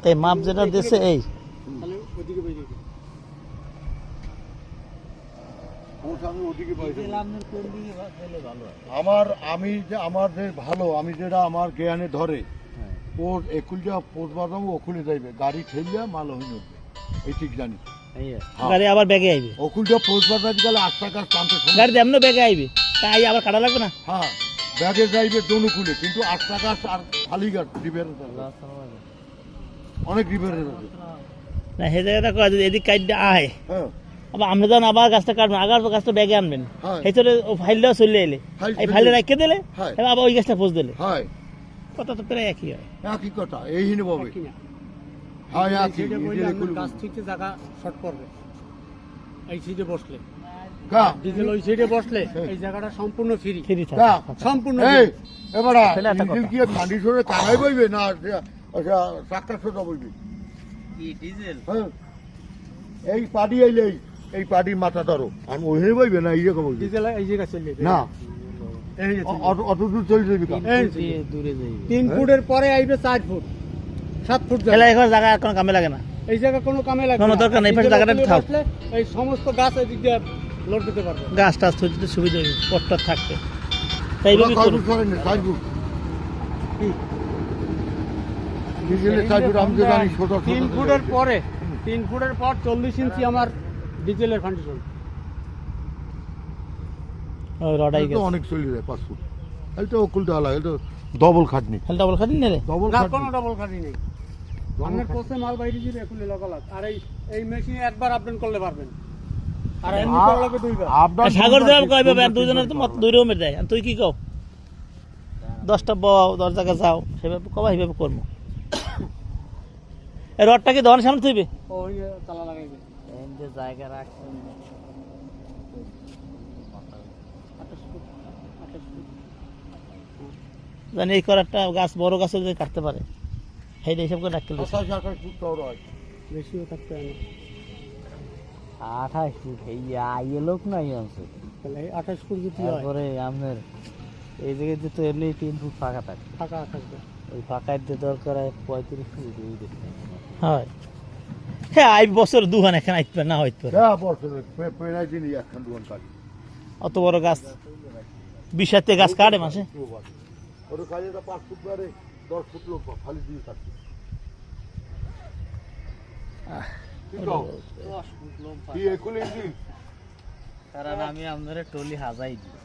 এই মাপ যেটা দিছে এই তাহলে ওদিকে বই দিকে আমার যে ভালো আমি যেটা আমার জ্ঞানে ধরে ওর একুলটা পোষ বাঁধাবো ওকুলে যাইবে গাড়ি ঠেললে মাল হয়ে উঠবে এই ঠিক জানি গাড়ি আবার ব্যাগে আইবে ওকুলটা পোষ বাঁধাতে গেলে 8 টাকা টানতে গাড়ি এমন ব্যাগে আইবে তাই আবার কাটা লাগবে না হ্যাঁ ব্যাগে যাইবে দনুকুলে কিন্তু 8 টাকা আর খালি গাড়ি রিপেয়ার অনেক রিপেয়ার আছে না হে জায়গাটা কয় যদি এদিক কাটতে আয় হ্যাঁ আবার আপনি যখন আবার গাছটা কাটবেন আগার গাছটা ব্যাগে আনবেন সেইটারে ও ফাইলটাও চলে এলে এই ফাইলটা রেখে দিলে এবার আবার ওই গাছটা পোষ দিলে হয় কথা তো প্রায় একই হয় একই কথা এই হিনে পাবে হ্যাঁ একই গাছ থেকে জায়গা শর্ট পড়বে এই সিটে বসলে কা ডিজেল ওই সিটে বসলে এই জায়গাটা সম্পূর্ণ ফ্রি ফ্রি থাকে কা সম্পূর্ণ এই এবারে তাহলে একটা ডিজেল কথা। কি খান্ডি সরে কানাই বইবে না আচ্ছা চাক্কা সোজা বইবে কি ডিজেল হ্যাঁ এই পাডি আইলে এই পাডির মাথা ধরো আমি ওই হিনে বইবে না এই জায়গা বইবে ডিজেল এই জায়গা চলে যাবে না এই যে চলে অত দূর চলে যাবি কা দূরে যাই 3 ফুটের পরে আইবে 4 ফুট 7 ফুট খেলা জায়গা এখন জায়গা আর কোনো কামে লাগে না এই জায়গা কোনো কামে লাগবে কোনো দরকার নেই, এই পাশে জায়গাটা থাক। বসলে এই সমস্ত গাছ এদিক দিয়ে লোড দিতে পারবে গাছ টাছ থইতে সুবিধা হবে পট্টার থাকতে তাই এইভাবে করুন ডিজেলের সাইজুর আমি তো জানি ছোট ছোট 3 ফুটের পরে 3 ফুটের পর 40 ইঞ্চি আমার ডিজেলের ফাউন্ডেশন ওই রডাই তো গেছে অনেক চলে যায় 5 ফুট এইটা ওকুলটা আলাদা এটা ডবল খাটনি হেল ডাবল খাটি নিলে ডবল না খাটনি কোনো ডাবল খাটি নেই আপনার কোসে মাল বাইরে দিয়ে একুলে লাগালাম আর এই মেশিনে একবার আপডেট করলে পারবেন আর এমনি করা লাগবে দুইবার সাগর জবাব কইবে আর দুজনের তো মত দুই রকমের দেয় আর তুই কি কও 10টা বও 10 জায়গা যাও সেভাবে কবা এইভাবে করব এই রডটা কি দহন সামনে থইবে ওই তালা লাগাইবে এই যে জায়গা রাখছেন জানি এই করারটা গাছ বড় গাছে যদি কাটতে পারে সেইটা হিসাব করে রাখতে 27-28 ফুট চওড়া হয় বেশিও থাকতে হয় না 28 ফুট এই লোক নাই আছে তাহলে 28 ফুট যদি হয় তারপরে আপনার এই জায়গায় তো এমনি 3 ফুট ফাঁকা থাকে ফাঁকা থাকবে ওই ফাঁকার যে দরকার 35 ফুট এই দেখতে হয় হ্যাঁ এই বছর দুহান এখানে আইতে না হইতে পারে হ্যাঁ বছরে পেনাই দিনই একখান দুয়ান কাটি অত বড় গাছ বিষাতে গাছ কাটে মাসে ওর কাজে 5 ফুট বারে 10 ফুট লোক খালি দিয়ে কাটছে কি একুলে দিন কারণ আমি আপনাদের টলি হাজাই দিই